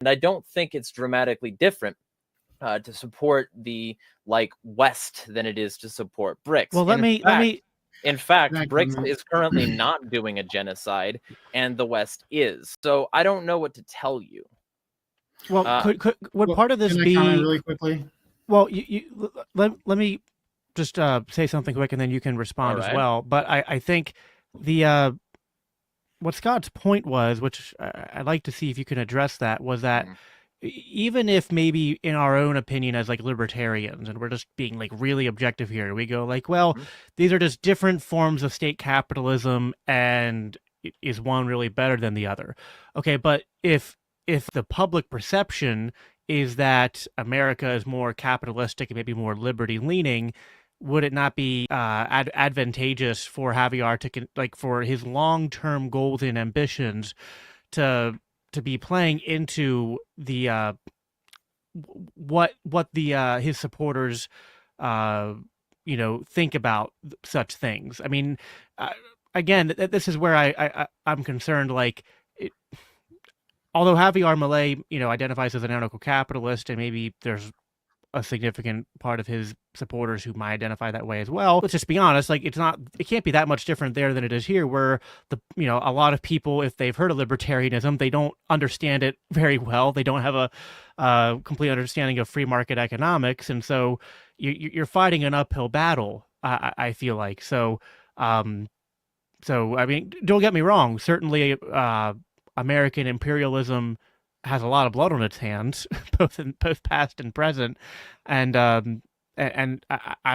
And I don't think it's dramatically different to support the West than it is to support BRICS. Well, let me. In fact, BRICS is currently not doing a genocide, and the West is. So I don't know what to tell you. Well, would part of this be really quickly? Well, let me just say something quick, and then you can respond as well. But I think the what Scott's point was, which I'd like to see if you can address that, was that even if maybe in our own opinion as libertarians, and we're just being really objective here, we go well, these are just different forms of state capitalism, and is one really better than the other? Okay, but if the public perception is that America is more capitalistic and maybe more liberty leaning, would it not be advantageous for Javier to for his long-term goals and ambitions to be playing into the what his supporters think about such things? I mean, again, this is where I'm concerned. Although Javier Milei, identifies as an anarcho-capitalist, and maybe there's a significant part of his supporters who might identify that way as well. Let's just be honest, it can't be that much different there than it is here, where a lot of people, if they've heard of libertarianism, they don't understand it very well. They don't have a complete understanding of free market economics. And so you're fighting an uphill battle, I feel like. So, I mean, don't get me wrong. Certainly, American imperialism has a lot of blood on its hands, both past and present, and I'm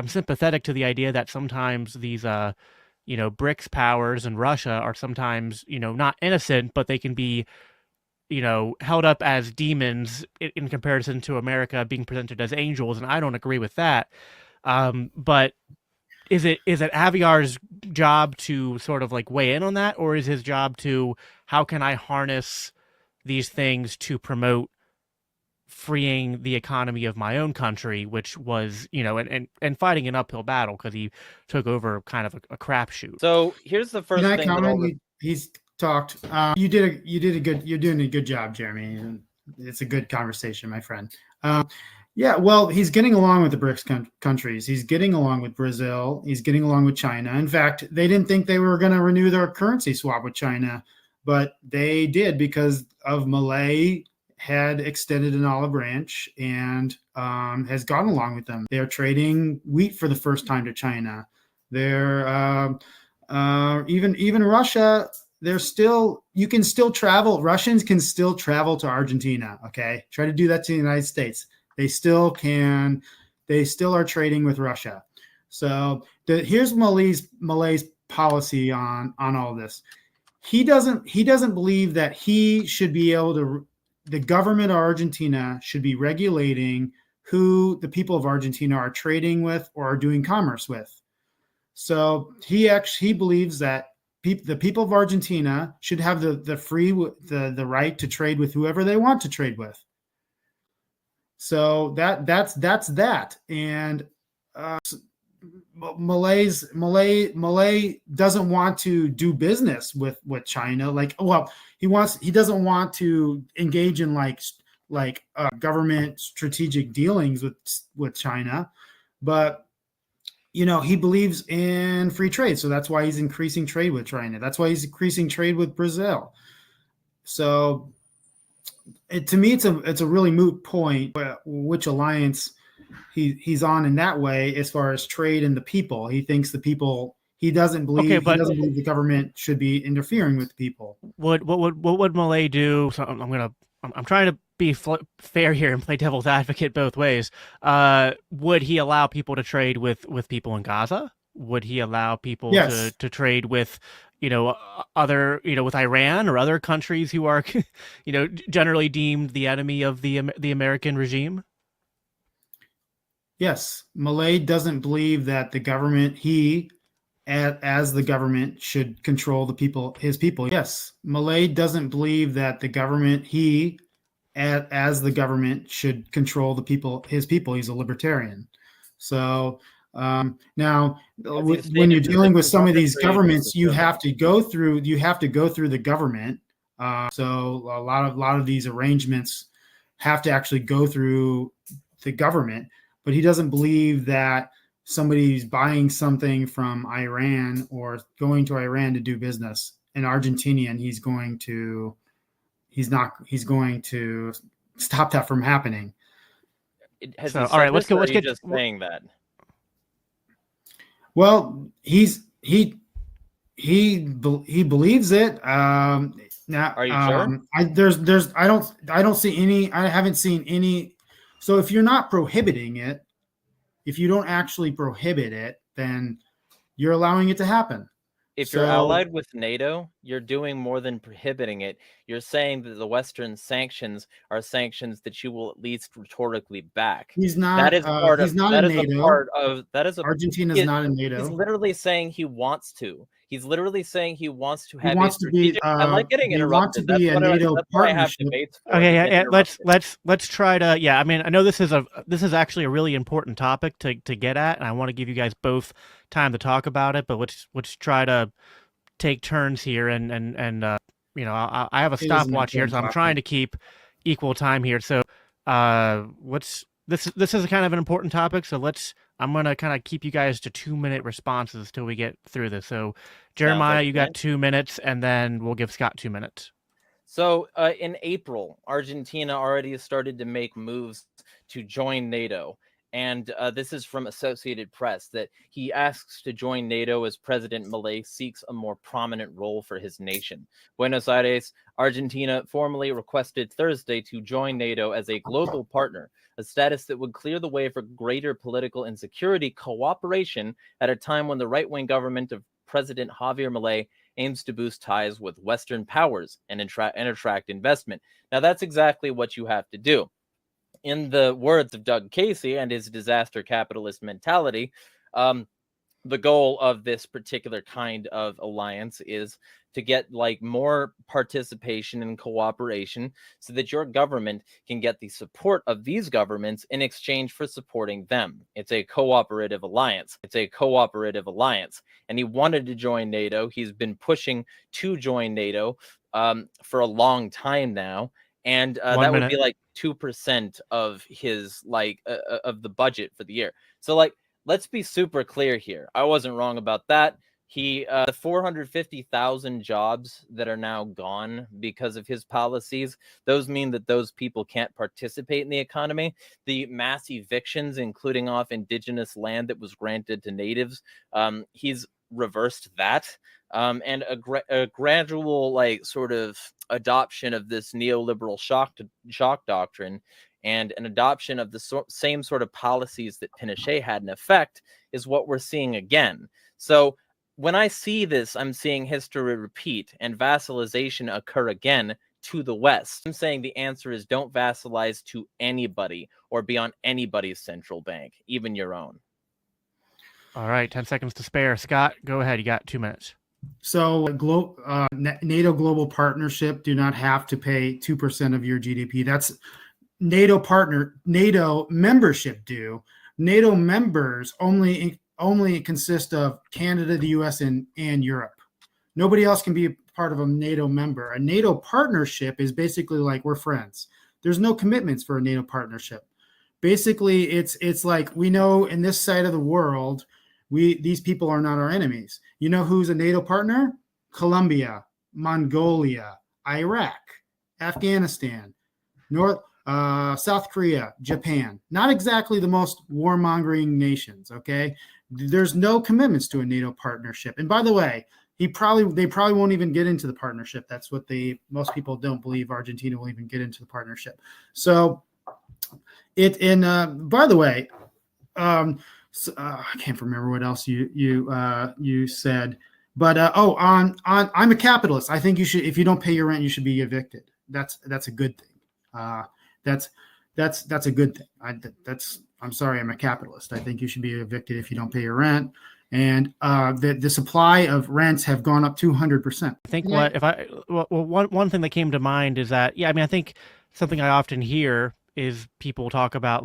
sympathetic to the idea that sometimes these BRICS powers and Russia are sometimes not innocent, but they can be held up as demons in comparison to America being presented as angels, and I don't agree with that. But is it Javier's job to sort of weigh in on that, or is his job to, how can I harness these things to promote freeing the economy of my own country, which was, and fighting an uphill battle because he took over kind of a crapshoot. So here's the first thing. He's talked. You're doing a good job, Jeremy. It's a good conversation, my friend. Yeah, well, he's getting along with the BRICS countries. He's getting along with Brazil. He's getting along with China. In fact, they didn't think they were going to renew their currency swap with China, but they did because of Milei had extended an olive branch and has gone along with them. They're trading wheat for the first time to China. They're even Russia. You can still travel. Russians can still travel to Argentina. Okay, try to do that to the United States. They still can. They still are trading with Russia. So here's Milei's policy on all this. He doesn't believe that he should be able to. The government of Argentina should be regulating who the people of Argentina are trading with or are doing commerce with. So he believes that the people of Argentina should have the right to trade with whoever they want to trade with. So that's that. And Milei doesn't want to do business with China. He doesn't want to engage in government strategic dealings with China, but he believes in free trade. So that's why he's increasing trade with China. That's why he's increasing trade with Brazil. So to me, it's a really moot point which alliance he's on in that way as far as trade and the people. He thinks the people. He doesn't believe the government should be interfering with the people. What would Milei do? So I'm trying to be fair here and play devil's advocate both ways. Would he allow people to trade with people in Gaza? Would he allow people to trade with other with Iran or other countries who are generally deemed the enemy of the American regime? Yes, Milei doesn't believe that the government, as the government, should control the people, his people. Yes, Milei doesn't believe that the government, as the government, should control the people, his people. He's a libertarian. So now, when you're dealing with some of these governments, you have to go through the government. So a lot of these arrangements have to actually go through the government, but he doesn't believe that somebody's buying something from Iran or going to Iran to do business, an Argentinian, he's going to stop that from happening. Has So, he all said right, let's this, go. or Let's are you get. just saying that? Well, he believes it. Now, Are you sure? I don't see any. I haven't seen any. So if you're not prohibiting it, if you don't actually prohibit it, then you're allowing it to happen. If you're allied with NATO, you're doing more than prohibiting it. You're saying that the Western sanctions are sanctions that you will at least rhetorically back. He's not. That is part he's of. not That in is NATO. a part of. That is a. Argentina's not in NATO. He's literally saying he wants to. He's literally saying he wants to have He wants a strategic. to be. I like getting They want to interrupted. be a NATO That's what I have partnership. debates for. Okay, to get yeah, interrupted. let's try to. Yeah, I mean, I know this is actually a really important topic to get at, and I want to give you guys both time to talk about it. But let's try to take turns here, and you know, I have a stopwatch here, so I'm trying to keep equal time here. So, this is kind of an important topic, so I'm gonna kind of keep you guys to 2-minute responses till we get through this. So, Jeremiah, you got 2 minutes, and then we'll give Scott 2 minutes. So in April, Argentina already started to make moves to join NATO. And this is from Associated Press, that he asks to join NATO as President Milei seeks a more prominent role for his nation. Buenos Aires, Argentina formally requested Thursday to join NATO as a global partner, a status that would clear the way for greater political and security cooperation at a time when the right-wing government of President Javier Milei aims to boost ties with Western powers and attract investment. Now, that's exactly what you have to do. In the words of Doug Casey and his disaster capitalist mentality, the goal of this particular kind of alliance is to get like more participation and cooperation so that your government can get the support of these governments in exchange for supporting them. It's a cooperative alliance. And he wanted to join NATO. He's been pushing to join NATO for a long time now. And that would be like 2% of his of the budget for the year. So let's be super clear here. I wasn't wrong about that. The 450,000 jobs that are now gone because of his policies, those mean that those people can't participate in the economy. The mass evictions, including off indigenous land that was granted to natives, he's reversed that. And a gradual sort of adoption of this neoliberal shock doctrine and an adoption of the same sort of policies that Pinochet had in effect is what we're seeing again. So when I see this, I'm seeing history repeat and vassalization occur again to the West. I'm saying the answer is don't vassalize to anybody or be on anybody's central bank, even your own. All right, 10 seconds to spare. Scott, go ahead. You got 2 minutes. So NATO global partnership do not have to pay 2% of your GDP. That's NATO membership do. NATO members only consist of Canada, the US, and Europe. Nobody else can be a part of a NATO member. A NATO partnership is basically like we're friends. There's no commitments for a NATO partnership. Basically, it's like we know in this side of the world, these people are not our enemies. You know who's a NATO partner? Colombia, Mongolia, Iraq, Afghanistan, South Korea, Japan. Not exactly the most warmongering nations, okay? There's no commitments to a NATO partnership. And by the way, they probably won't even get into the partnership. That's what most people don't believe Argentina will even get into the partnership. So by the way, I can't remember what else you said, but I'm a capitalist. I think you should, if you don't pay your rent, you should be evicted. That's a good thing. That's a good thing. I'm sorry, I'm a capitalist. I think you should be evicted if you don't pay your rent. And the supply of rents have gone up 200%. I think one thing that came to mind is that, I mean, I think something I often hear is people talk about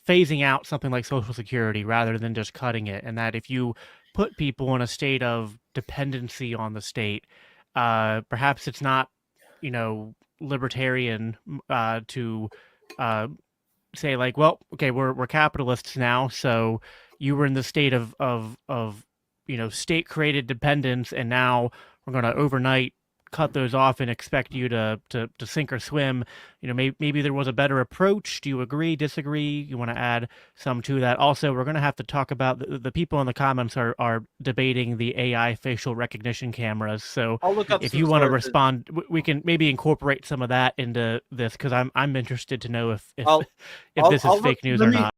phasing out something like Social Security rather than just cutting it. And that if you put people in a state of dependency on the state, perhaps it's not, libertarian to say like, well, okay, we're capitalists now, so you were in the state of state created dependence, and now we're going to overnight cut those off and expect you to sink or swim. Maybe there was a better approach. Do you agree, disagree? You want to add some to that? Also, we're going to have to talk about the people in the comments are debating the AI facial recognition cameras. So I'll look up if some you want to sources. respond, we can maybe incorporate some of that into this, because I'm interested to know if I'll this is look- fake news or not.